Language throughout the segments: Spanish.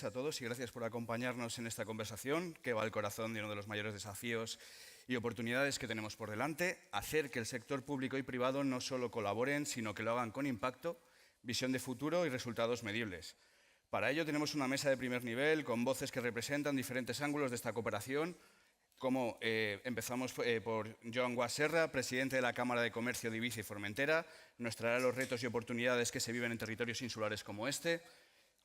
a todos y gracias por acompañarnos en esta conversación que va al corazón de uno de los mayores desafíos y oportunidades que tenemos por delante, hacer que el sector público y privado no solo colaboren, sino que lo hagan con impacto, visión de futuro y resultados medibles. Para ello tenemos una mesa de primer nivel con voces que representan diferentes ángulos de esta cooperación, como empezamos por Joan Guaserra, presidente de la Cámara de Comercio de Ibiza y Formentera, nos traerá los retos y oportunidades que se viven en territorios insulares como este.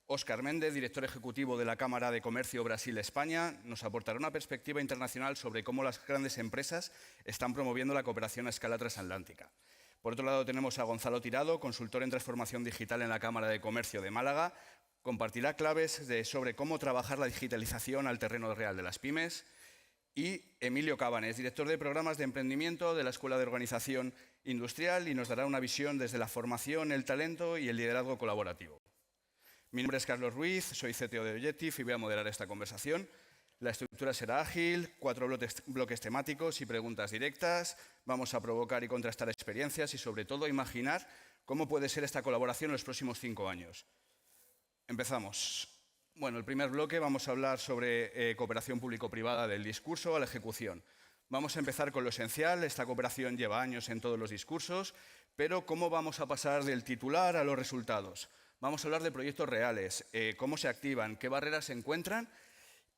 Óscar Méndez, director ejecutivo de la Cámara de Comercio Brasil-España, nos aportará una perspectiva internacional sobre cómo las grandes empresas están promoviendo la cooperación a escala transatlántica. Por otro lado, tenemos a Gonzalo Tirado, consultor en transformación digital en la Cámara de Comercio de Málaga. Compartirá claves sobre cómo trabajar la digitalización al terreno real de las pymes. Y Emilio Cabanes, director de programas de emprendimiento de la Escuela de Organización Industrial, y nos dará una visión desde la formación, el talento y el liderazgo colaborativo. Mi nombre es Carlos Ruiz, soy CTO de Objective y voy a moderar esta conversación. La estructura será ágil, 4 bloques temáticos y preguntas directas. Vamos a provocar y contrastar experiencias y, sobre todo, imaginar cómo puede ser esta colaboración en los próximos 5 años. Empezamos. Bueno, el primer bloque vamos a hablar sobre cooperación público-privada del discurso a la ejecución. Vamos a empezar con lo esencial. Esta cooperación lleva años en todos los discursos, pero ¿cómo vamos a pasar del titular a los resultados? Vamos a hablar de proyectos reales, cómo se activan, qué barreras se encuentran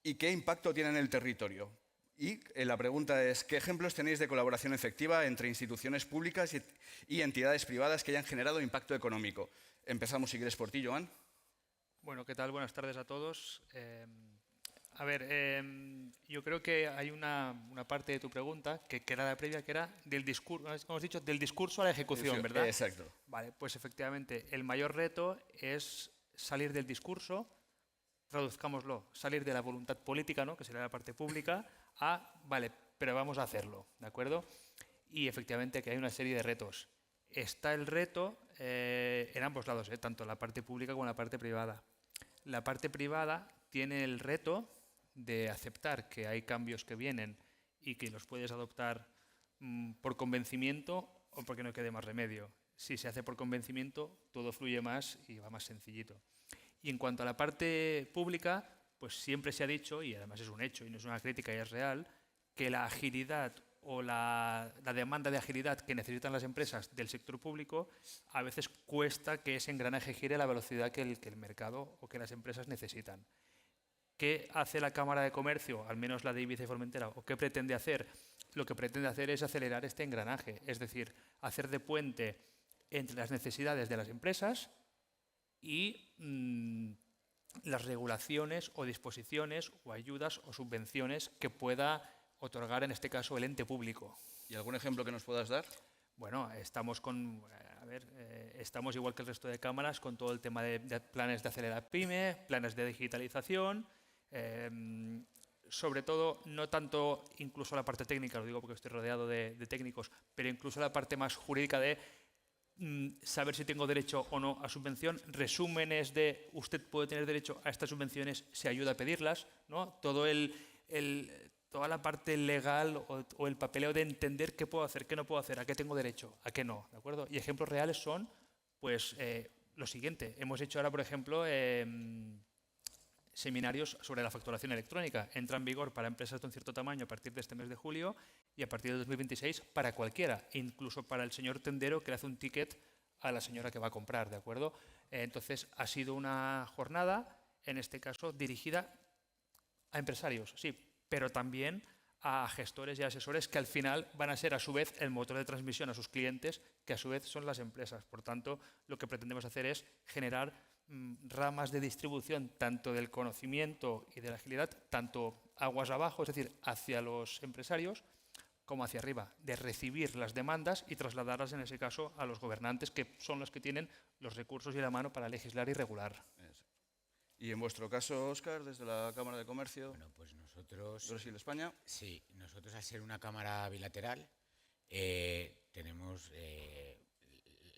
y qué impacto tienen en el territorio. Y la pregunta es, ¿qué ejemplos tenéis de colaboración efectiva entre instituciones públicas y entidades privadas que hayan generado impacto económico? Empezamos, si quieres, por ti, Joan. Bueno, ¿qué tal? Buenas tardes a todos. Yo creo que hay una parte de tu pregunta que era la previa, que era del discurso, como has dicho, del discurso a la ejecución, ¿verdad? Exacto. Vale, pues efectivamente, el mayor reto es salir del discurso, traduzcámoslo, salir de la voluntad política, ¿no?, que sería la parte pública, vale, pero vamos a hacerlo, ¿de acuerdo? Y efectivamente que hay una serie de retos. Está el reto en ambos lados, tanto en la parte pública como en la parte privada. La parte privada tiene el reto de aceptar que hay cambios que vienen y que los puedes adoptar por convencimiento o porque no quede más remedio. Si se hace por convencimiento, todo fluye más y va más sencillito. Y en cuanto a la parte pública, pues siempre se ha dicho, y además es un hecho y no es una crítica y es real, que la agilidad o la demanda de agilidad que necesitan las empresas del sector público a veces cuesta que ese engranaje gire a la velocidad que el mercado o que las empresas necesitan. ¿Qué hace la Cámara de Comercio, al menos la de Ibiza y Formentera, o qué pretende hacer? Lo que pretende hacer es acelerar este engranaje, es decir, hacer de puente entre las necesidades de las empresas y las regulaciones o disposiciones o ayudas o subvenciones que pueda otorgar en este caso el ente público. ¿Y algún ejemplo que nos puedas dar? Bueno, estamos igual que el resto de cámaras con todo el tema de planes de acelerar pyme, planes de digitalización, sobre todo, no tanto incluso la parte técnica, lo digo porque estoy rodeado de técnicos, pero incluso la parte más jurídica de saber si tengo derecho o no a subvención, resúmenes de usted puede tener derecho a estas subvenciones, se ayuda a pedirlas, ¿no? Toda la parte legal o el papeleo de entender qué puedo hacer, qué no puedo hacer, a qué tengo derecho, a qué no, ¿de acuerdo? Y ejemplos reales son, pues, lo siguiente. Hemos hecho ahora, por ejemplo, seminarios sobre la facturación electrónica. Entra en vigor para empresas de un cierto tamaño a partir de este mes de julio y a partir de 2026 para cualquiera, incluso para el señor tendero que le hace un ticket a la señora que va a comprar, ¿de acuerdo? Entonces, ha sido una jornada, en este caso, dirigida a empresarios, sí, pero también a gestores y asesores que al final van a ser a su vez el motor de transmisión a sus clientes, que a su vez son las empresas. Por tanto, lo que pretendemos hacer es generar ramas de distribución tanto del conocimiento y de la agilidad, tanto aguas abajo, es decir, hacia los empresarios, como hacia arriba, de recibir las demandas y trasladarlas en ese caso a los gobernantes, que son los que tienen los recursos y la mano para legislar y regular. Y en vuestro caso, Óscar, desde la Cámara de Comercio, bueno, pues nosotros, Brasil-España. Sí, nosotros al ser una cámara bilateral tenemos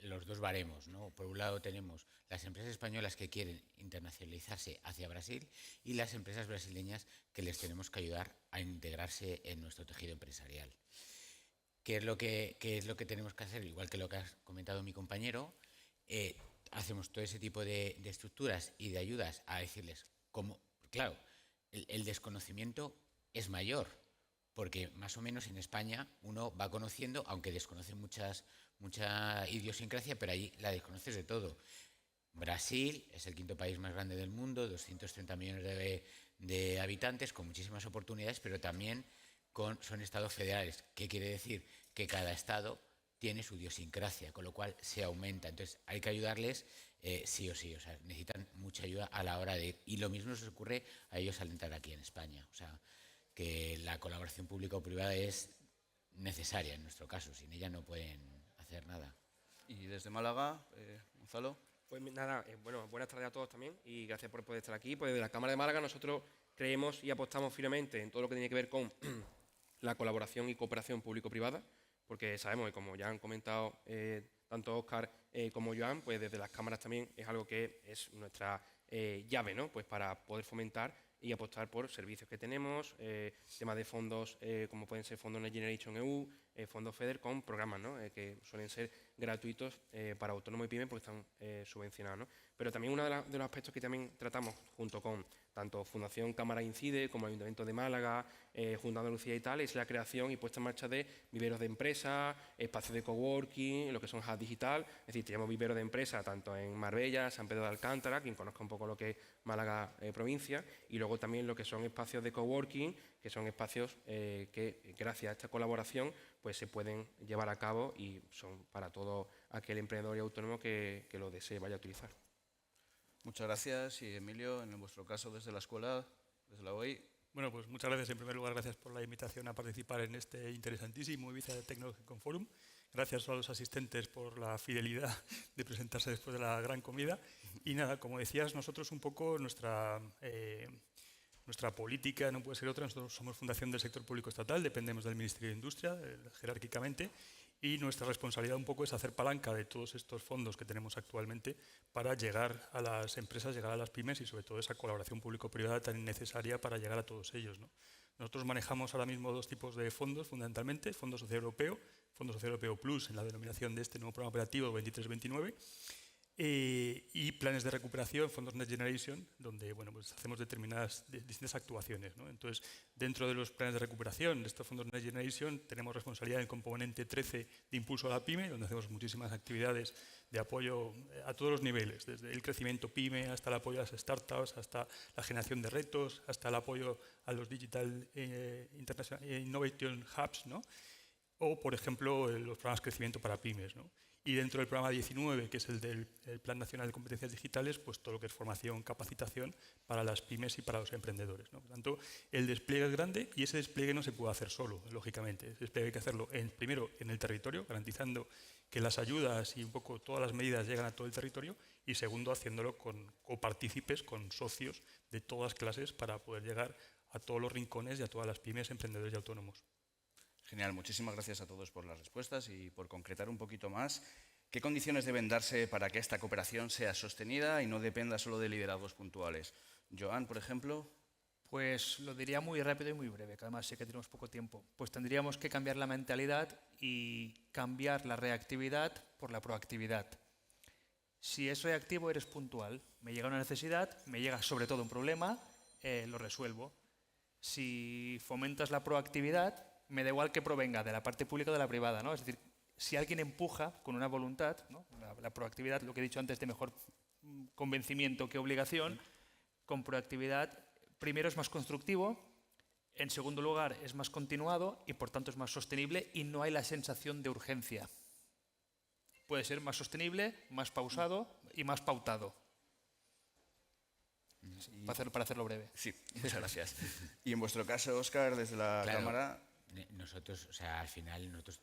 los dos baremos, ¿no? Por un lado tenemos las empresas españolas que quieren internacionalizarse hacia Brasil y las empresas brasileñas que les tenemos que ayudar a integrarse en nuestro tejido empresarial. ¿Qué es lo que tenemos que hacer? Igual que lo que ha comentado mi compañero, hacemos todo ese tipo de estructuras y de ayudas a decirles como, claro, el desconocimiento es mayor, porque más o menos en España uno va conociendo, aunque desconoce mucha idiosincrasia, pero ahí la desconoces de todo. Brasil es el quinto país más grande del mundo, 230 millones de habitantes, con muchísimas oportunidades, pero también son estados federales. ¿Qué quiere decir? Que cada estado tiene su idiosincrasia, con lo cual se aumenta. Entonces hay que ayudarles sí o sí, o sea, necesitan mucha ayuda a la hora de ir. Y lo mismo les ocurre a ellos al entrar aquí en España. O sea, que la colaboración pública o privada es necesaria en nuestro caso, sin ella no pueden hacer nada. Y desde Málaga, Gonzalo. Pues nada, bueno, buenas tardes a todos también y gracias por poder estar aquí. Pues desde la Cámara de Málaga nosotros creemos y apostamos firmemente en todo lo que tiene que ver con la colaboración y cooperación público-privada, porque sabemos, y como ya han comentado tanto Óscar como Joan, pues desde las cámaras también es algo que es nuestra llave, ¿no? Pues para poder fomentar y apostar por servicios que tenemos, temas de fondos como pueden ser fondos Next Generation EU, fondos FEDER con programas, ¿no? Que suelen ser gratuitos para autónomos y pymes porque están subvencionados, ¿no? Pero también uno de los aspectos que también tratamos junto con tanto Fundación Cámara Incide como el Ayuntamiento de Málaga, Junta de Andalucía y tal, es la creación y puesta en marcha de viveros de empresas, espacios de coworking, lo que son hubs digital. Es decir, tenemos viveros de empresas tanto en Marbella, San Pedro de Alcántara, quien conozca un poco lo que es Málaga provincia, y luego también lo que son espacios de coworking, que son espacios que gracias a esta colaboración pues se pueden llevar a cabo y son para todo aquel emprendedor y autónomo que lo desee vaya a utilizar. Muchas gracias. Y Emilio, en vuestro caso desde la escuela, desde la OI. Bueno, pues muchas gracias. En primer lugar, gracias por la invitación a participar en este interesantísimo Ibiza Technological Forum. Gracias a los asistentes por la fidelidad de presentarse después de la gran comida. Y nada, como decías, nosotros un poco nuestra política no puede ser otra. Nosotros somos Fundación del Sector Público Estatal, dependemos del Ministerio de Industria, jerárquicamente, y nuestra responsabilidad un poco es hacer palanca de todos estos fondos que tenemos actualmente para llegar a las empresas, llegar a las pymes y sobre todo esa colaboración público-privada tan necesaria para llegar a todos ellos, ¿no? Nosotros manejamos ahora mismo dos tipos de fondos fundamentalmente, Fondo Social Europeo, Fondo Social Europeo Plus en la denominación de este nuevo programa operativo 23-29, y planes de recuperación, fondos Next Generation, donde bueno, pues hacemos distintas actuaciones, ¿no? Entonces, dentro de los planes de recuperación de estos fondos Next Generation, tenemos responsabilidad en el componente 13 de impulso a la PYME, donde hacemos muchísimas actividades de apoyo a todos los niveles, desde el crecimiento PYME hasta el apoyo a las startups, hasta la generación de retos, hasta el apoyo a los Digital Innovation Hubs, ¿no? O, por ejemplo, los programas de crecimiento para pymes, ¿no? Y dentro del programa 19, que es el del Plan Nacional de Competencias Digitales, pues todo lo que es formación, capacitación para las pymes y para los emprendedores, ¿no? Por tanto, el despliegue es grande y ese despliegue no se puede hacer solo, lógicamente. Ese despliegue hay que hacerlo primero en el territorio, garantizando que las ayudas y un poco todas las medidas llegan a todo el territorio, y segundo, haciéndolo con copartícipes, con socios de todas clases para poder llegar a todos los rincones y a todas las pymes, emprendedores y autónomos. Genial, muchísimas gracias a todos por las respuestas y por concretar un poquito más. ¿Qué condiciones deben darse para que esta cooperación sea sostenida y no dependa solo de liderazgos puntuales? Joan, por ejemplo. Pues lo diría muy rápido y muy breve, que además sé que tenemos poco tiempo. Pues tendríamos que cambiar la mentalidad y cambiar la reactividad por la proactividad. Si es reactivo, eres puntual. Me llega una necesidad, me llega sobre todo un problema, lo resuelvo. Si fomentas la proactividad, me da igual que provenga de la parte pública o de la privada, ¿no? Es decir, si alguien empuja con una voluntad, ¿no? La proactividad, lo que he dicho antes, de mejor convencimiento que obligación, con proactividad, primero es más constructivo, en segundo lugar es más continuado y por tanto es más sostenible y no hay la sensación de urgencia. Puede ser más sostenible, más pausado y más pautado. Para hacerlo breve. Sí, muchas gracias. Y en vuestro caso, Óscar, desde la Cámara. Nosotros, o sea, al final nosotros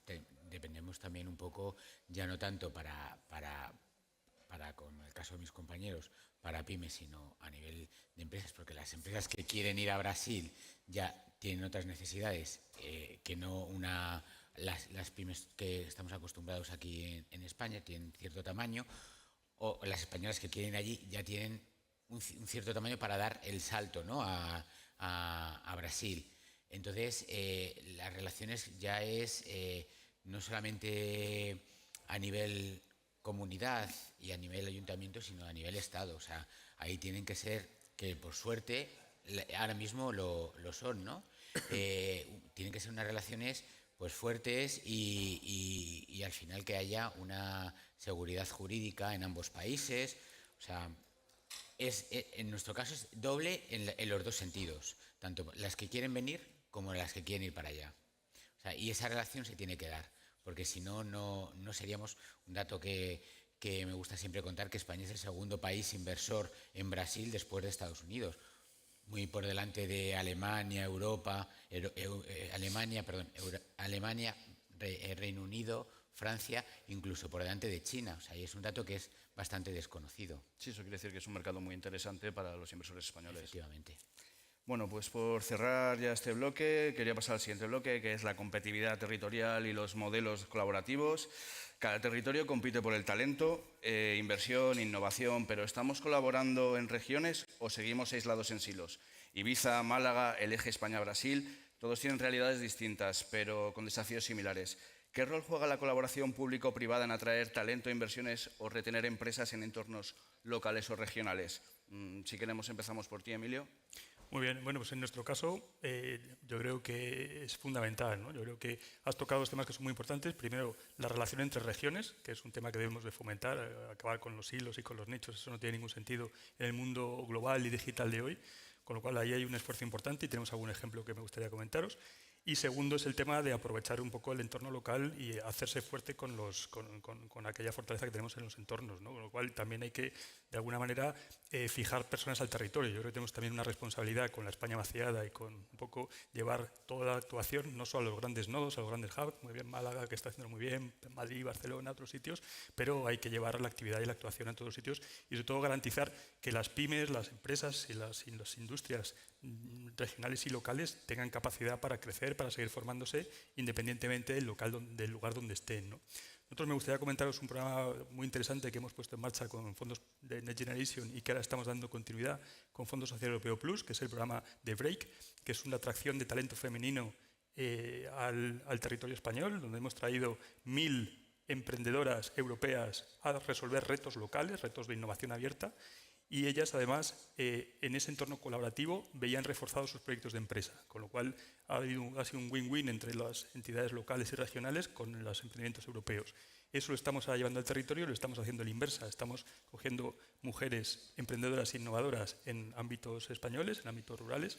dependemos también un poco, ya no tanto para con el caso de mis compañeros, para pymes, sino a nivel de empresas, porque las empresas que quieren ir a Brasil ya tienen otras necesidades que no las pymes que estamos acostumbrados aquí en España, tienen cierto tamaño, o las españolas que quieren ir allí ya tienen un cierto tamaño para dar el salto, ¿no? a Brasil. Entonces, las relaciones ya es no solamente a nivel comunidad y a nivel ayuntamiento, sino a nivel Estado. O sea, ahí tienen que ser que por suerte ahora mismo lo son, ¿no? Tienen que ser unas relaciones pues fuertes y al final que haya una seguridad jurídica en ambos países. O sea, en nuestro caso es doble en los dos sentidos, tanto las que quieren venir como las que quieren ir para allá. O sea, y esa relación se tiene que dar, porque si no, no seríamos un dato que me gusta siempre contar, que España es el segundo país inversor en Brasil después de Estados Unidos, muy por delante de Alemania, Alemania, Reino Unido, Francia, incluso por delante de China. O sea, y es un dato que es bastante desconocido. Sí, eso quiere decir que es un mercado muy interesante para los inversores españoles. Efectivamente. Bueno, pues por cerrar ya este bloque, quería pasar al siguiente bloque, que es la competitividad territorial y los modelos colaborativos. Cada territorio compite por el talento, inversión, innovación, pero ¿estamos colaborando en regiones o seguimos aislados en silos? Ibiza, Málaga, el eje España-Brasil, todos tienen realidades distintas, pero con desafíos similares. ¿Qué rol juega la colaboración público-privada en atraer talento, inversiones o retener empresas en entornos locales o regionales? Si queremos, empezamos por ti, Emilio. Muy bien, bueno, pues en nuestro caso yo creo que es fundamental, ¿no? Yo creo que has tocado dos temas que son muy importantes. Primero, la relación entre regiones, que es un tema que debemos de fomentar, acabar con los hilos y con los nichos, eso no tiene ningún sentido en el mundo global y digital de hoy, con lo cual ahí hay un esfuerzo importante y tenemos algún ejemplo que me gustaría comentaros. Y segundo es el tema de aprovechar un poco el entorno local y hacerse fuerte con aquella fortaleza que tenemos en los entornos, ¿no? Con lo cual también hay que, de alguna manera, fijar personas al territorio. Yo creo que tenemos también una responsabilidad con la España vaciada y con un poco llevar toda la actuación, no solo a los grandes nodos, a los grandes hubs, muy bien Málaga, que está haciendo muy bien, Madrid, Barcelona, otros sitios, pero hay que llevar la actividad y la actuación a todos los sitios y sobre todo garantizar que las pymes, las empresas y las industrias regionales y locales tengan capacidad para crecer, para seguir formándose independientemente del lugar donde estén, ¿no? Nosotros me gustaría comentaros un programa muy interesante que hemos puesto en marcha con fondos de Next Generation y que ahora estamos dando continuidad con Fondo Social Europeo Plus, que es el programa de Break, que es una atracción de talento femenino al territorio español, donde hemos traído 1000 emprendedoras europeas a resolver retos locales, retos de innovación abierta, y ellas, además, en ese entorno colaborativo veían reforzados sus proyectos de empresa, con lo cual ha sido un win-win entre las entidades locales y regionales con los emprendimientos europeos. Eso lo estamos ahora llevando al territorio, lo estamos haciendo a la inversa. Estamos cogiendo mujeres emprendedoras e innovadoras en ámbitos españoles, en ámbitos rurales,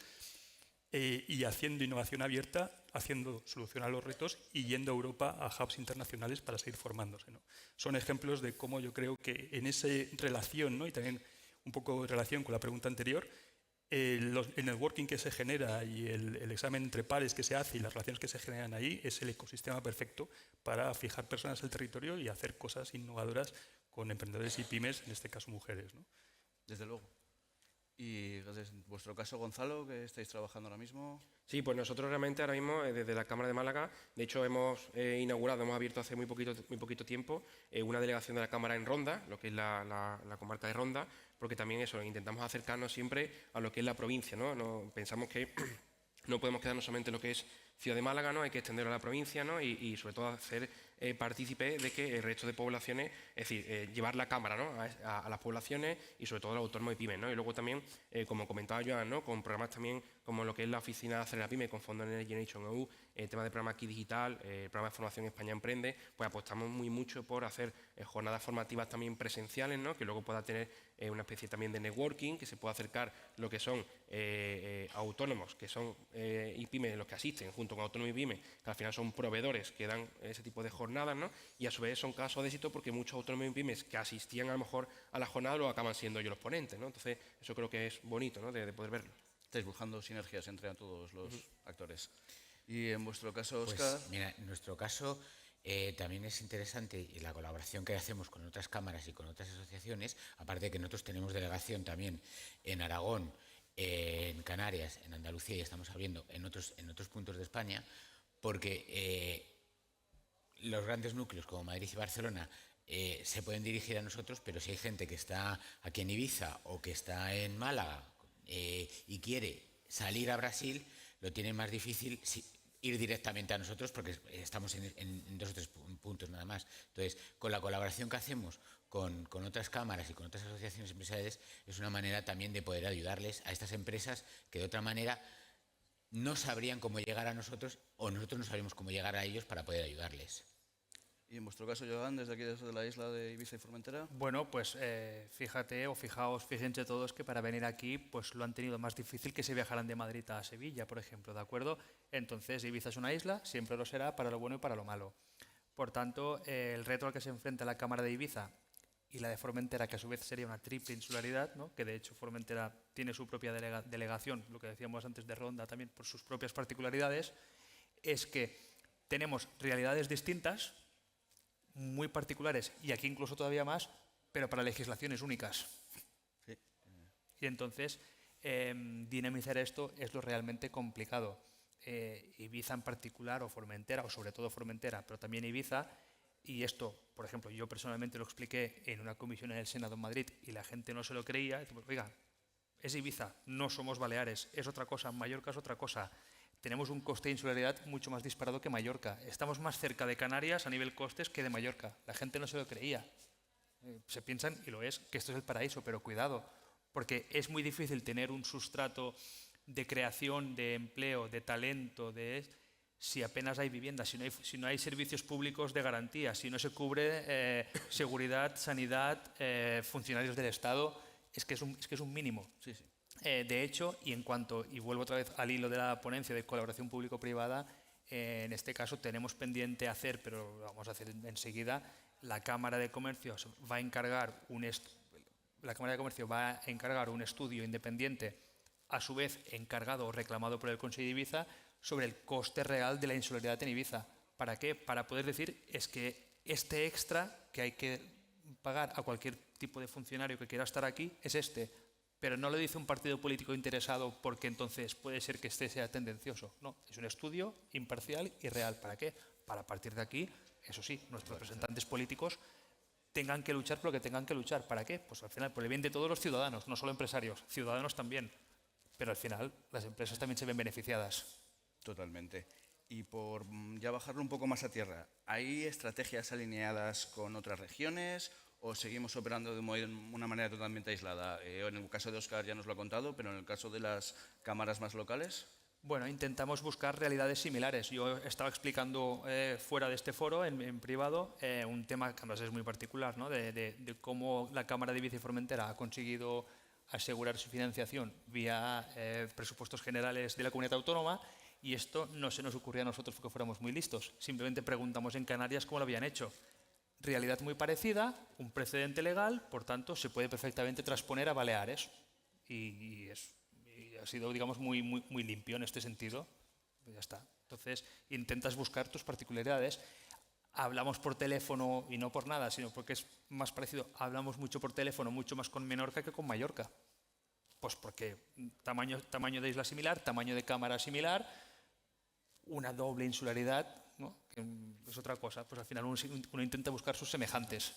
y haciendo innovación abierta, haciendo solucionar los retos y yendo a Europa a hubs internacionales para seguir formándose, ¿no? Son ejemplos de cómo yo creo que en esa relación, ¿no? Y también un poco en relación con la pregunta anterior, el networking que se genera y el examen entre pares que se hace y las relaciones que se generan ahí es el ecosistema perfecto para fijar personas al territorio y hacer cosas innovadoras con emprendedores y pymes, en este caso mujeres, ¿no? Desde luego. Y en vuestro caso, Gonzalo, que estáis trabajando ahora mismo. Sí, pues nosotros realmente ahora mismo desde la Cámara de Málaga, de hecho hemos abierto hace muy poquito tiempo una delegación de la Cámara en Ronda, lo que es la comarca de Ronda, porque también eso, intentamos acercarnos siempre a lo que es la provincia, ¿no? Pensamos que no podemos quedarnos solamente en lo que es Ciudad de Málaga, ¿no? Hay que extenderlo a la provincia, ¿no? Y sobre todo hacer partícipe de que el resto de poblaciones, es decir, llevar la cámara, ¿no? a las poblaciones y sobre todo a los autónomos y pymes, ¿no? Y luego también, como comentaba Joan, ¿no? Con programas también como lo que es la oficina Acelera Pyme con Fondo Next Generation EU, el tema del programa Aquí Digital, el programa de formación España Emprende, pues apostamos mucho por hacer jornadas formativas también presenciales, ¿no? Que luego pueda tener una especie también de networking, que se pueda acercar lo que son autónomos, que son y pymes los que asisten, junto con autónomos y pymes, que al final son proveedores que dan ese tipo de jornadas, ¿no? Y a su vez son casos de éxito porque muchos autónomos y pymes que asistían a lo mejor a la jornada lo acaban siendo ellos los ponentes, ¿no? Entonces eso creo que es bonito, ¿no? de poder verlo. Estáis buscando sinergias entre todos los actores. Y en vuestro caso, Pues, Óscar. mira, en nuestro caso también es interesante y la colaboración que hacemos con otras cámaras y con otras asociaciones, aparte de que nosotros tenemos delegación también en Aragón, en Canarias, en Andalucía y estamos abriendo en otros puntos de España, porque los grandes núcleos como Madrid y Barcelona se pueden dirigir a nosotros, pero si hay gente que está aquí en Ibiza o que está en Málaga y quiere salir a Brasil, lo tiene más difícil ir directamente a nosotros porque estamos en 2 o 3 puntos nada más. Entonces, con la colaboración que hacemos con otras cámaras y con otras asociaciones empresariales, es una manera también de poder ayudarles a estas empresas que de otra manera no sabrían cómo llegar a nosotros o nosotros no sabríamos cómo llegar a ellos para poder ayudarles. Y en vuestro caso, Joan, desde aquí, desde la isla de Ibiza y Formentera. Bueno, pues fíjense todos que para venir aquí pues lo han tenido más difícil que si viajaran de Madrid a Sevilla, por ejemplo, ¿de acuerdo? Entonces, Ibiza es una isla, siempre lo será para lo bueno y para lo malo. Por tanto, el reto al que se enfrenta la Cámara de Ibiza y la de Formentera, que a su vez sería una triple insularidad, ¿no? Que de hecho Formentera tiene su propia delegación, lo que decíamos antes de Ronda también, por sus propias particularidades, es que tenemos realidades distintas, muy particulares, y aquí incluso todavía más, pero para legislaciones únicas. Sí. Y entonces, dinamizar esto es lo realmente complicado. Ibiza en particular, o Formentera, o sobre todo Formentera, pero también Ibiza, y esto, por ejemplo, yo personalmente lo expliqué en una comisión en el Senado en Madrid y la gente no se lo creía. Oiga, es Ibiza, no somos Baleares, es otra cosa, Mallorca es otra cosa. Tenemos un coste de insularidad mucho más disparado que Mallorca. Estamos más cerca de Canarias a nivel costes que de Mallorca. La gente no se lo creía. Se piensan, y lo es, que esto es el paraíso, pero cuidado, porque es muy difícil tener un sustrato de creación, de empleo, de talento, si apenas hay vivienda, si no hay servicios públicos de garantía, si no se cubre seguridad, sanidad, funcionarios del Estado, es que es un mínimo. Sí, sí. De hecho, y vuelvo otra vez al hilo de la ponencia de colaboración público-privada, en este caso tenemos pendiente hacer, pero lo vamos a hacer enseguida, la Cámara de Comercio va a encargar un estudio independiente, a su vez encargado o reclamado por el Consell de Ibiza, sobre el coste real de la insularidad en Ibiza. ¿Para qué? Para poder decir, es que este extra que hay que pagar a cualquier tipo de funcionario que quiera estar aquí es este. Pero no lo dice un partido político interesado porque entonces puede ser que este sea tendencioso. No, es un estudio imparcial y real. ¿Para qué? Para a partir de aquí, eso sí, nuestros representantes políticos tengan que luchar por lo que tengan que luchar. ¿Para qué? Pues al final, por el bien de todos los ciudadanos, no solo empresarios, ciudadanos también. Pero al final, las empresas también se ven beneficiadas. Totalmente. Y por ya bajarlo un poco más a tierra, ¿hay estrategias alineadas con otras regiones o seguimos operando de una manera totalmente aislada? En el caso de Óscar ya nos lo ha contado, pero en el caso de las cámaras más locales. Bueno, intentamos buscar realidades similares. Yo estaba explicando fuera de este foro, en privado, un tema que además es muy particular, ¿no? de cómo la Cámara de Ibiza y Formentera ha conseguido asegurar su financiación vía presupuestos generales de la comunidad autónoma, y esto no se nos ocurría a nosotros porque fuéramos muy listos. Simplemente preguntamos en Canarias cómo lo habían hecho. Realidad muy parecida, un precedente legal, por tanto, se puede perfectamente transponer a Baleares. Y ha sido, digamos, muy limpio en este sentido. Ya está. Entonces, intentas buscar tus particularidades. Hablamos por teléfono, y no por nada, sino porque es más parecido. Hablamos mucho por teléfono, mucho más con Menorca que con Mallorca. Pues porque tamaño de isla similar, tamaño de cámara similar, una doble insularidad, ¿no? Que es otra cosa. Pues al final uno intenta buscar sus semejantes.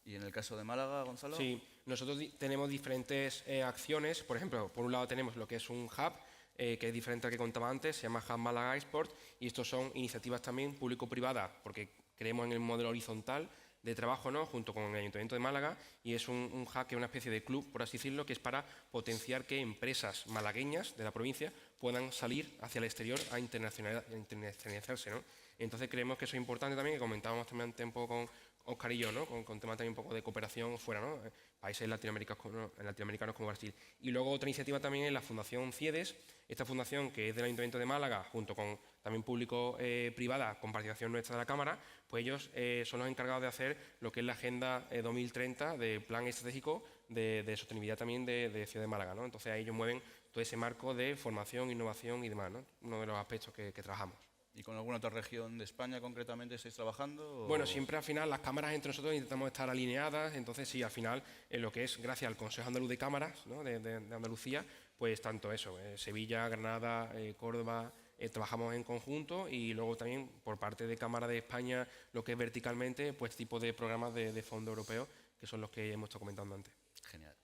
¿Y en el caso de Málaga, Gonzalo? Sí, nosotros tenemos diferentes acciones. Por ejemplo, por un lado tenemos lo que es un hub, que es diferente al que contaba antes, se llama Hub Málaga Export, y estos son iniciativas también público-privadas, porque creemos en el modelo horizontal de trabajo, ¿no? Junto con el Ayuntamiento de Málaga, y es un hub que es una especie de club, por así decirlo, que es para potenciar que empresas malagueñas de la provincia puedan salir hacia el exterior a internacionalizarse, ¿no? Entonces creemos que eso es importante también, que comentábamos también un poco con Óscar y yo, ¿no? Con temas también un poco de cooperación fuera, ¿no? Países latinoamericanos como Brasil. Y luego otra iniciativa también es la Fundación CIEDES, esta fundación que es del Ayuntamiento de Málaga, junto con también público-privada, con participación nuestra de la Cámara, pues ellos son los encargados de hacer lo que es la Agenda 2030 de Plan Estratégico de Sostenibilidad también de Ciudad de Málaga, ¿no? Entonces ahí ellos mueven todo ese marco de formación, innovación y demás, ¿no? Uno de los aspectos que trabajamos. ¿Y con alguna otra región de España concretamente estáis trabajando? Bueno, siempre al final las cámaras entre nosotros intentamos estar alineadas, entonces sí, al final en lo que es gracias al Consejo Andaluz de Cámaras, ¿no? de Andalucía, pues tanto eso, Sevilla, Granada, Córdoba, trabajamos en conjunto, y luego también por parte de Cámara de España, lo que es verticalmente, pues tipo de programas de fondo europeo, que son los que hemos estado comentando antes. Genial.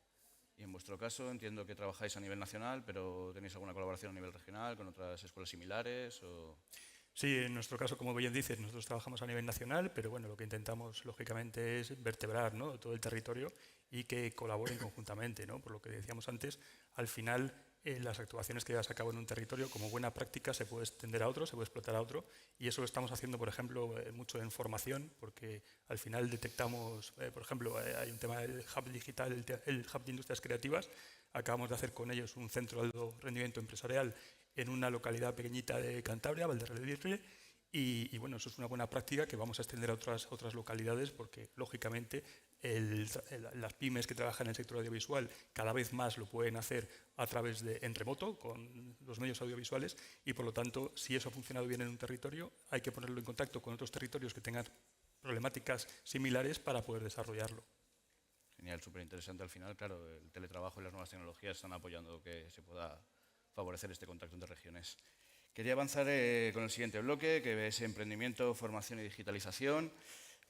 Y Y en vuestro caso entiendo que trabajáis a nivel nacional, pero ¿tenéis alguna colaboración a nivel regional con otras escuelas similares? O... Sí, en nuestro caso, como bien dices, nosotros trabajamos a nivel nacional, pero bueno, lo que intentamos lógicamente es vertebrar, ¿no?, todo el territorio y que colaboren conjuntamente, ¿no? Por lo que decíamos antes, al final las actuaciones que llevas a cabo en un territorio como buena práctica se puede extender a otro, se puede explotar a otro, y eso lo estamos haciendo, por ejemplo, mucho en formación, porque al final detectamos, por ejemplo, hay un tema del hub digital, el hub de industrias creativas. Acabamos de hacer con ellos un centro de alto rendimiento empresarial en una localidad pequeñita de Cantabria, Valderredife, y bueno, eso es una buena práctica que vamos a extender a otras localidades, porque lógicamente las pymes que trabajan en el sector audiovisual cada vez más lo pueden hacer a través en remoto con los medios audiovisuales, y por lo tanto, si eso ha funcionado bien en un territorio, hay que ponerlo en contacto con otros territorios que tengan problemáticas similares para poder desarrollarlo. Genial, súper interesante. Al final, claro, el teletrabajo y las nuevas tecnologías están apoyando que se pueda favorecer este contacto entre regiones. Quería avanzar con el siguiente bloque, que es emprendimiento, formación y digitalización.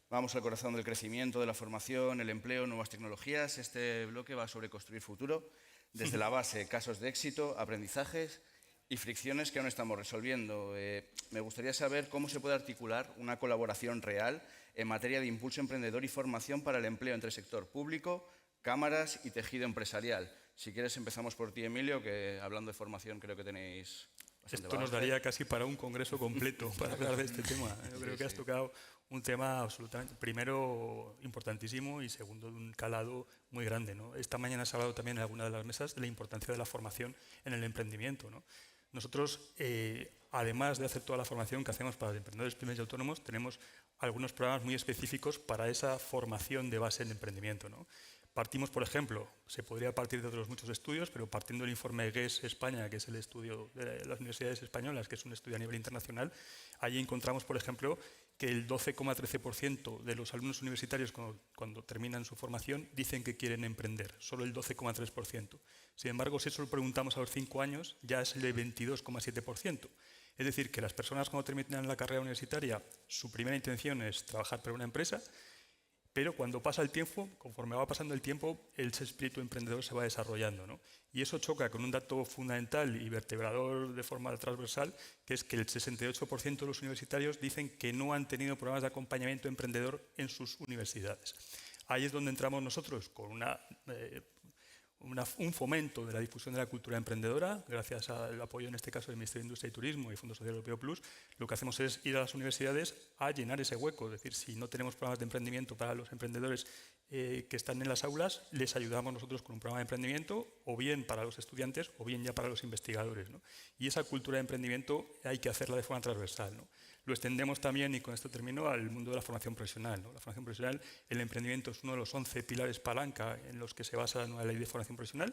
Vamos al corazón del crecimiento, de la formación, el empleo, nuevas tecnologías. Este bloque va sobre construir futuro, desde la base, casos de éxito, aprendizajes y fricciones que aún estamos resolviendo. Me gustaría saber cómo se puede articular una colaboración real en materia de impulso emprendedor y formación para el empleo entre sector público, cámaras y tejido empresarial. Si quieres empezamos por ti, Emilio, que hablando de formación creo que tenéis bastante Esto nos bagaje. daría casi para un congreso completo para hablar de este tema. Yo creo que has tocado un tema absolutamente, primero, importantísimo, y segundo, de un calado muy grande, ¿no? Esta mañana has hablado también en alguna de las mesas de la importancia de la formación en el emprendimiento, ¿no? Nosotros, además de hacer toda la formación que hacemos para los emprendedores, pymes y autónomos, tenemos algunos programas muy específicos para esa formación de base en emprendimiento, ¿no? Partimos, por ejemplo, se podría partir de otros muchos estudios, pero partiendo del informe GES España, que es el estudio de las universidades españolas, que es un estudio a nivel internacional, allí encontramos, por ejemplo, que el 12,13% de los alumnos universitarios cuando terminan su formación dicen que quieren emprender, solo el 12,3%. Sin embargo, si eso lo preguntamos a los 5 años, ya es el 22,7%. Es decir, que las personas cuando terminan la carrera universitaria, su primera intención es trabajar para una empresa, pero cuando pasa el tiempo, conforme va pasando el tiempo, el espíritu emprendedor se va desarrollando, ¿no? Y eso choca con un dato fundamental y vertebrador de forma transversal, que es que el 68% de los universitarios dicen que no han tenido programas de acompañamiento emprendedor en sus universidades. Ahí es donde entramos nosotros con un fomento de la difusión de la cultura emprendedora, gracias al apoyo, en este caso, del Ministerio de Industria y Turismo y Fondo Social Europeo Plus. Lo que hacemos es ir a las universidades a llenar ese hueco. Es decir, si no tenemos programas de emprendimiento para los emprendedores que están en las aulas, les ayudamos nosotros con un programa de emprendimiento, o bien para los estudiantes, o bien ya para los investigadores, ¿no? Y esa cultura de emprendimiento hay que hacerla de forma transversal, ¿no? Lo extendemos también, y con esto termino, al mundo de la formación profesional, ¿no? La formación profesional, el emprendimiento es uno de los 11 pilares palanca en los que se basa la nueva ley de formación profesional.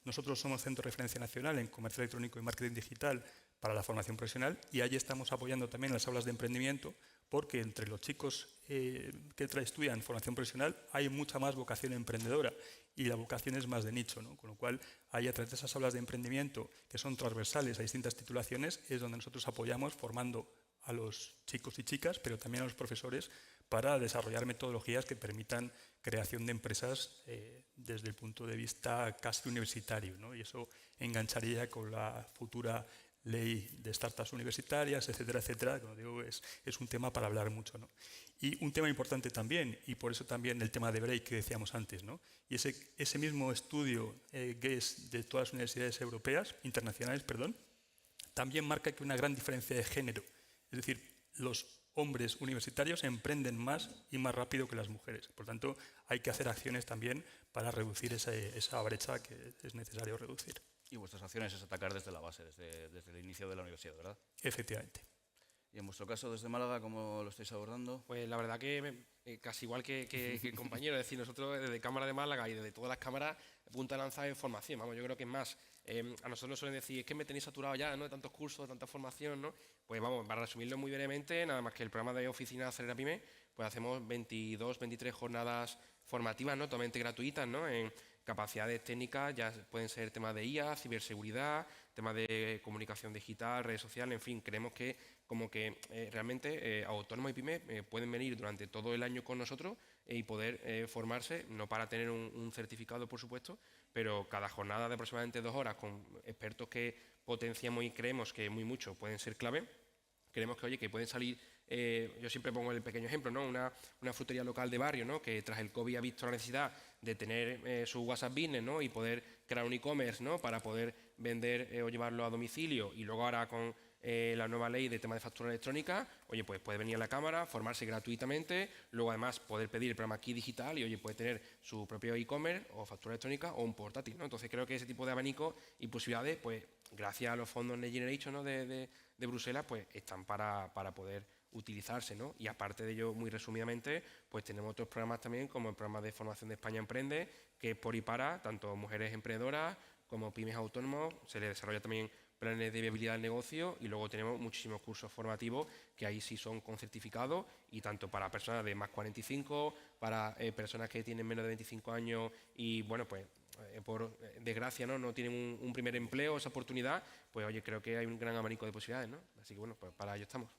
Nosotros somos centro de referencia nacional en comercio electrónico y marketing digital para la formación profesional, y allí estamos apoyando también las aulas de emprendimiento, porque entre los chicos que estudian formación profesional hay mucha más vocación emprendedora, y la vocación es más de nicho, ¿no? Con lo cual, ahí a través de esas aulas de emprendimiento, que son transversales a distintas titulaciones, es donde nosotros apoyamos formando a los chicos y chicas, pero también a los profesores, para desarrollar metodologías que permitan creación de empresas desde el punto de vista casi universitario, ¿no? Y eso engancharía con la futura ley de startups universitarias, etcétera, etcétera. Como digo, es un tema para hablar mucho, ¿no? Y un tema importante también, y por eso también el tema de Break que decíamos antes, ¿no? Y ese mismo estudio GES de todas las universidades europeas, internacionales, perdón, también marca que una gran diferencia de género. Es decir, los hombres universitarios emprenden más y más rápido que las mujeres. Por tanto, hay que hacer acciones también para reducir esa brecha que es necesario reducir. Y vuestras acciones es atacar desde la base, desde el inicio de la universidad, ¿verdad? Efectivamente. Y en vuestro caso, desde Málaga, ¿cómo lo estáis abordando? Pues la verdad que casi igual que el compañero, es decir, nosotros desde Cámara de Málaga y desde todas las cámaras, punta de lanza en formación. Vamos, yo creo que es más, a nosotros nos suelen decir, es que me tenéis saturado ya, ¿no?, de tantos cursos, de tanta formación, ¿no? Pues vamos, para resumirlo muy brevemente, nada más que el programa de Oficina Acelera Pyme, pues hacemos 22, 23 jornadas formativas, ¿no?, totalmente gratuitas, ¿no?, en capacidades técnicas, ya pueden ser temas de IA, ciberseguridad, temas de comunicación digital, redes sociales, en fin, creemos que realmente autónomos y pymes pueden venir durante todo el año con nosotros y poder formarse, no para tener un certificado, por supuesto, pero cada jornada de aproximadamente 2 horas con expertos que potenciamos y creemos que muy mucho pueden ser clave. Creemos que, oye, que pueden salir, yo siempre pongo el pequeño ejemplo, ¿no? Una frutería local de barrio, ¿no? Que tras el COVID ha visto la necesidad de tener su WhatsApp Business, ¿no? Y poder crear un e-commerce, ¿no? Para poder vender o llevarlo a domicilio, y luego ahora con la nueva ley de tema de factura electrónica, oye, pues puede venir a la cámara, formarse gratuitamente, luego además poder pedir el programa Key Digital y, oye, puede tener su propio e-commerce o factura electrónica o un portátil, ¿no? Entonces creo que ese tipo de abanico y posibilidades, pues gracias a los fondos Next Generation, ¿no? de Bruselas, pues están para poder utilizarse, ¿no? Y aparte de ello, muy resumidamente, pues tenemos otros programas también, como el programa de formación de España Emprende, que es por y para tanto mujeres emprendedoras como pymes autónomos. Se les desarrolla también planes de viabilidad del negocio, y luego tenemos muchísimos cursos formativos que ahí sí son con certificado, y tanto para personas de más 45, para personas que tienen menos de 25 años y, bueno, pues por desgracia no tienen un primer empleo, esa oportunidad, pues oye, creo que hay un gran abanico de posibilidades, ¿no? Así que bueno, pues para ello estamos.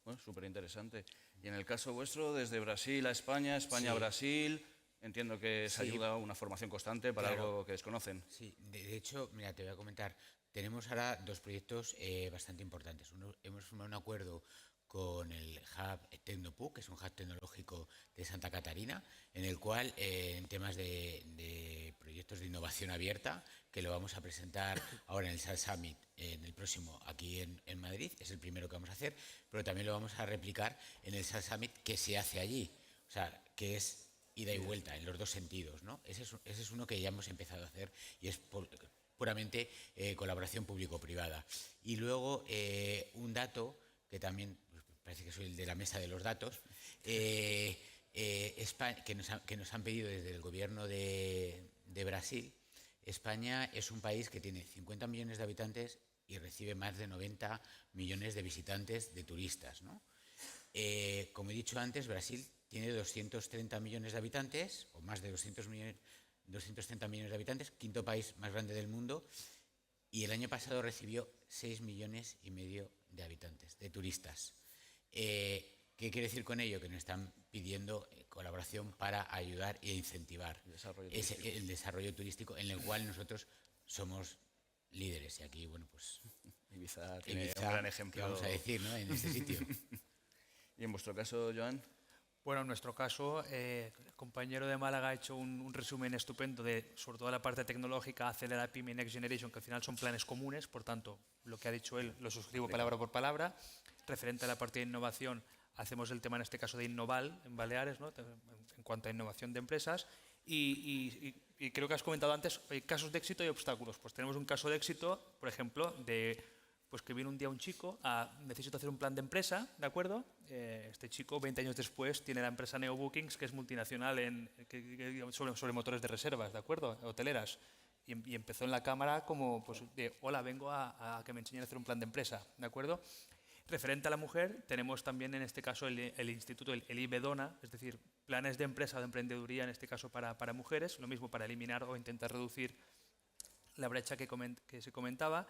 Bueno, súper interesante. Y en el caso vuestro, desde Brasil a España, España a Brasil, entiendo que es ayuda una formación constante para algo que desconocen. Sí, de hecho, mira, te voy a comentar, tenemos ahora 2 proyectos bastante importantes. Uno, hemos firmado un acuerdo con el Hub Tecnopuc, que es un hub tecnológico de Santa Catarina, en el cual en temas de proyectos de innovación abierta, que lo vamos a presentar ahora en el SAL Summit, en el próximo aquí en Madrid, es el primero que vamos a hacer, pero también lo vamos a replicar en el SAL Summit que se hace allí, o sea, que es ida y vuelta en los 2 sentidos, ¿no? Ese es uno que ya hemos empezado a hacer y es puramente colaboración público-privada. Y luego un dato que también parece que soy el de la mesa de los datos, España, que nos han pedido desde el gobierno de Brasil. España es un país que tiene 50 millones de habitantes y recibe más de 90 millones de visitantes, de turistas, ¿no? Como he dicho antes, Brasil tiene 230 millones de habitantes, o más de 230 millones de habitantes, 5º país más grande del mundo, y el año pasado recibió 6,5 millones de habitantes, de turistas. ¿Qué quiere decir con ello? Que nos están pidiendo colaboración para ayudar e incentivar el desarrollo turístico, en el cual nosotros somos líderes. Y aquí, bueno, pues Ibiza tiene un gran ejemplo. Vamos a decir, ¿no? En este sitio. ¿Y en vuestro caso, Joan? Bueno, en nuestro caso, el compañero de Málaga ha hecho un resumen estupendo de, sobre todo, la parte tecnológica, Acelera Pyme Next Generation, que al final son planes comunes, por tanto, lo que ha dicho él lo suscribo palabra por palabra. Referente a la parte de innovación, hacemos el tema en este caso de Innoval en Baleares, ¿no? En cuanto a innovación de empresas, y creo que has comentado antes casos de éxito y obstáculos. Pues tenemos un caso de éxito, por ejemplo, de pues que viene un día un chico necesito hacer un plan de empresa, ¿de acuerdo? Este chico, 20 años después, tiene la empresa Neobookings, que es multinacional sobre motores de reservas, ¿de acuerdo? Hoteleras. Y empezó en la cámara como, pues, de, hola, vengo a que me enseñen a hacer un plan de empresa, ¿de acuerdo? Referente a la mujer, tenemos también en este caso el instituto, el IBEDONA, es decir, planes de empresa o de emprendeduría, en este caso para mujeres, lo mismo para eliminar o intentar reducir la brecha que se comentaba.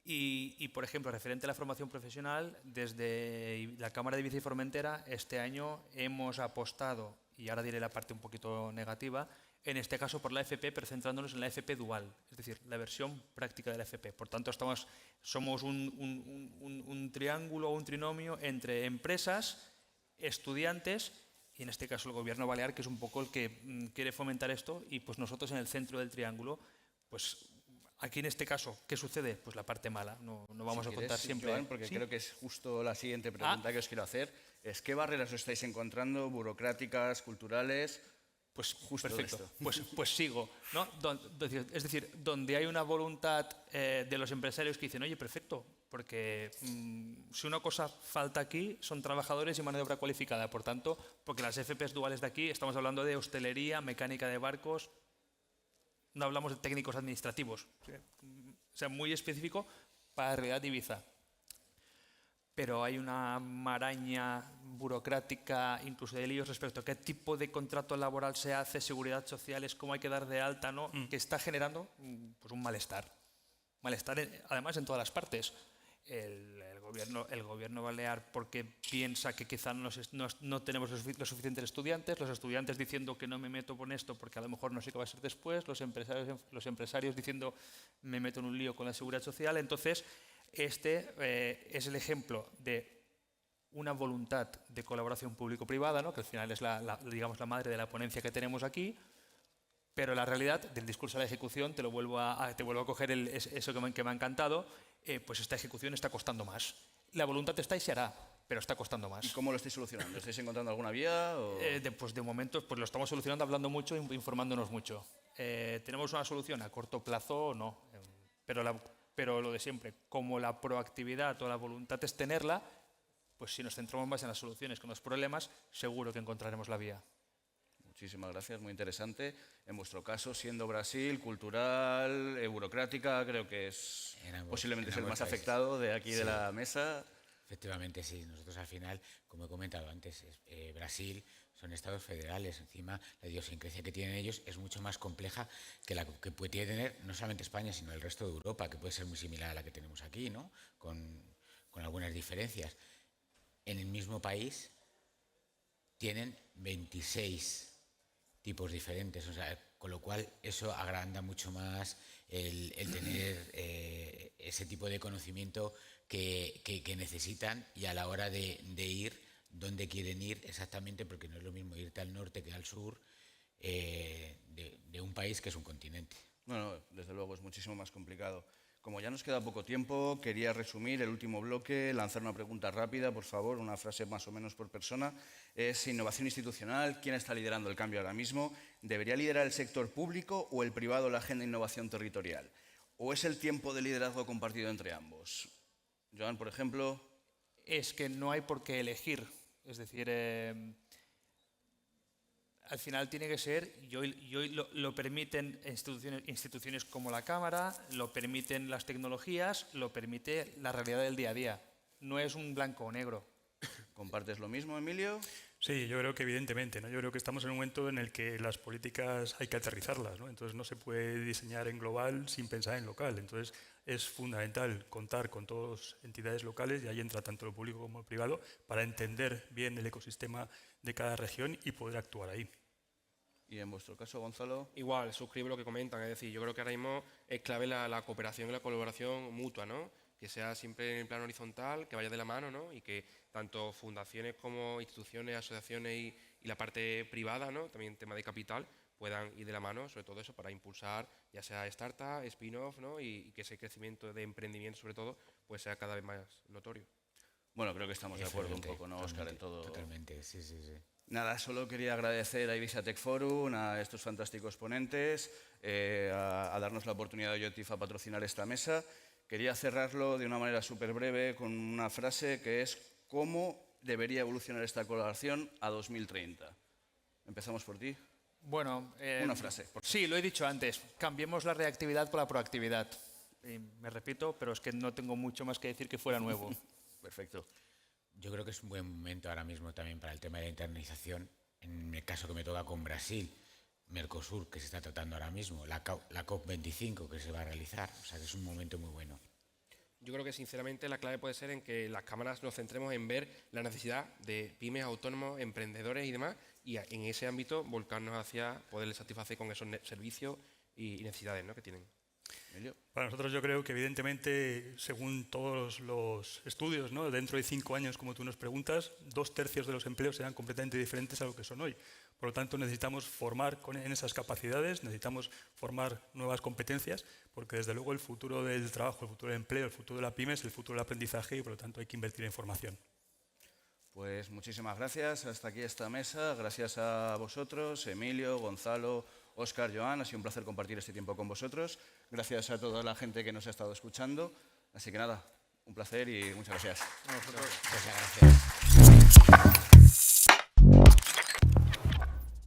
Y, por ejemplo, referente a la formación profesional, desde la Cámara de Ibiza y Formentera, este año hemos apostado, y ahora diré la parte un poquito negativa, en este caso por la FP, pero centrándonos en la FP dual, es decir, la versión práctica de la FP. Por tanto, somos un triángulo o un trinomio entre empresas, estudiantes y, en este caso, el Gobierno balear, que es un poco el que quiere fomentar esto, y pues nosotros en el centro del triángulo, pues aquí en este caso, ¿qué sucede? Pues la parte mala, no vamos a contar siempre. Joan, porque ¿sí? Creo que es justo la siguiente pregunta que os quiero hacer, es ¿qué barreras os estáis encontrando, burocráticas, culturales? Pues justo perfecto, esto. pues sigo, ¿no? Es decir, donde hay una voluntad de los empresarios que dicen, oye, perfecto, porque si una cosa falta aquí son trabajadores y mano de obra cualificada, por tanto, porque las FPs duales de aquí estamos hablando de hostelería, mecánica de barcos, no hablamos de técnicos administrativos, o sea, muy específico para la realidad de Ibiza. Pero hay una maraña burocrática, incluso de líos respecto a qué tipo de contrato laboral se hace, seguridad social, cómo hay que dar de alta, ¿no? Que está generando pues un malestar malestar, además en todas las partes. El gobierno balear porque piensa que quizá no tenemos los suficientes estudiantes, los estudiantes diciendo que no me meto con esto porque a lo mejor no sé qué va a ser después, los empresarios diciendo me meto en un lío con la seguridad social. Entonces, este es el ejemplo de una voluntad de colaboración público-privada, ¿no? Que al final es digamos, la madre de la ponencia que tenemos aquí, pero la realidad del discurso a la ejecución, te vuelvo a coger eso que me ha encantado, pues esta ejecución está costando más. La voluntad está y se hará, pero está costando más. ¿Y cómo lo estáis solucionando? ¿Estáis encontrando alguna vía? O... Pues de momento pues lo estamos solucionando hablando mucho, informándonos mucho. ¿Tenemos una solución a corto plazo? No. Pero lo de siempre, como la proactividad o la voluntad es tenerla, pues si nos centramos más en las soluciones que en los problemas, seguro que encontraremos la vía. Muchísimas gracias, muy interesante. En vuestro caso, siendo Brasil, cultural, burocrática, creo que es posiblemente el más afectado de aquí de la mesa. Efectivamente, sí. Nosotros al final, como he comentado antes, Brasil son estados federales. Encima, la idiosincrasia que tienen ellos es mucho más compleja que la que puede tener no solamente España, sino el resto de Europa, que puede ser muy similar a la que tenemos aquí, ¿no? Con algunas diferencias. En el mismo país tienen 26 tipos diferentes, o sea, con lo cual eso agranda mucho más el tener ese tipo de conocimiento que necesitan y a la hora de ir, dónde quieren ir exactamente, porque no es lo mismo irte al norte que al sur de un país que es un continente. Bueno, desde luego es muchísimo más complicado. Como ya nos queda poco tiempo, quería resumir el último bloque, lanzar una pregunta rápida, por favor, una frase más o menos por persona. Es innovación institucional. ¿Quién está liderando el cambio ahora mismo? ¿Debería liderar el sector público o el privado la agenda de innovación territorial? ¿O es el tiempo de liderazgo compartido entre ambos? Joan, por ejemplo. Es que no hay por qué elegir. Es decir, al final tiene que ser, y hoy lo permiten instituciones como la Cámara, lo permiten las tecnologías, lo permite la realidad del día a día. No es un blanco o negro. ¿Compartes lo mismo, Emilio? Sí, yo creo que evidentemente, ¿no? Yo creo que estamos en un momento en el que las políticas hay que aterrizarlas, ¿no? Entonces no se puede diseñar en global sin pensar en local. Entonces es fundamental contar con todas las entidades locales, y ahí entra tanto lo público como lo privado, para entender bien el ecosistema de cada región y poder actuar ahí. Y en vuestro caso, Gonzalo. Igual, suscribo lo que comentan, es decir, yo creo que ahora mismo es clave la cooperación y la colaboración mutua, ¿no? Que sea siempre en el plano horizontal, que vaya de la mano, ¿no? Y que tanto fundaciones como instituciones, asociaciones y la parte privada, ¿no? También tema de capital, puedan ir de la mano, sobre todo eso, para impulsar ya sea startup, spin-off, ¿no? Y que ese crecimiento de emprendimiento, sobre todo, pues sea cada vez más notorio. Bueno, creo que estamos de acuerdo un poco, ¿no, Óscar, en todo? Totalmente, sí. Nada, solo quería agradecer a Ibiza Tech Forum, a estos fantásticos ponentes, a darnos la oportunidad de IoTIF a patrocinar esta mesa. Quería cerrarlo de una manera súper breve con una frase que es ¿cómo debería evolucionar esta colaboración a 2030? Empezamos por ti. Bueno, una frase. Sí, lo he dicho antes. Cambiemos la reactividad por la proactividad. Y me repito, pero es que no tengo mucho más que decir que fuera nuevo. Perfecto. Yo creo que es un buen momento ahora mismo también para el tema de la internalización. En el caso que me toca con Brasil, Mercosur, que se está tratando ahora mismo, la COP25 que se va a realizar. O sea que es un momento muy bueno. Yo creo que sinceramente la clave puede ser en que las cámaras nos centremos en ver la necesidad de pymes, autónomos, emprendedores y demás, y en ese ámbito volcarnos hacia poderles satisfacer con esos servicios y necesidades, ¿no?, que tienen. Emilio. Para nosotros yo creo que evidentemente, según todos los estudios, ¿no? Dentro de 5 años, como tú nos preguntas, 2/3 de los empleos serán completamente diferentes a lo que son hoy. Por lo tanto, necesitamos formar en esas capacidades, necesitamos formar nuevas competencias, porque desde luego el futuro del trabajo, el futuro del empleo, el futuro de la pyme es el futuro del aprendizaje y por lo tanto hay que invertir en formación. Pues muchísimas gracias. Hasta aquí esta mesa. Gracias a vosotros, Emilio, Gonzalo, Óscar, Joan. Ha sido un placer compartir este tiempo con vosotros. Gracias a toda la gente que nos ha estado escuchando. Así que nada, un placer y muchas gracias. Muchas gracias.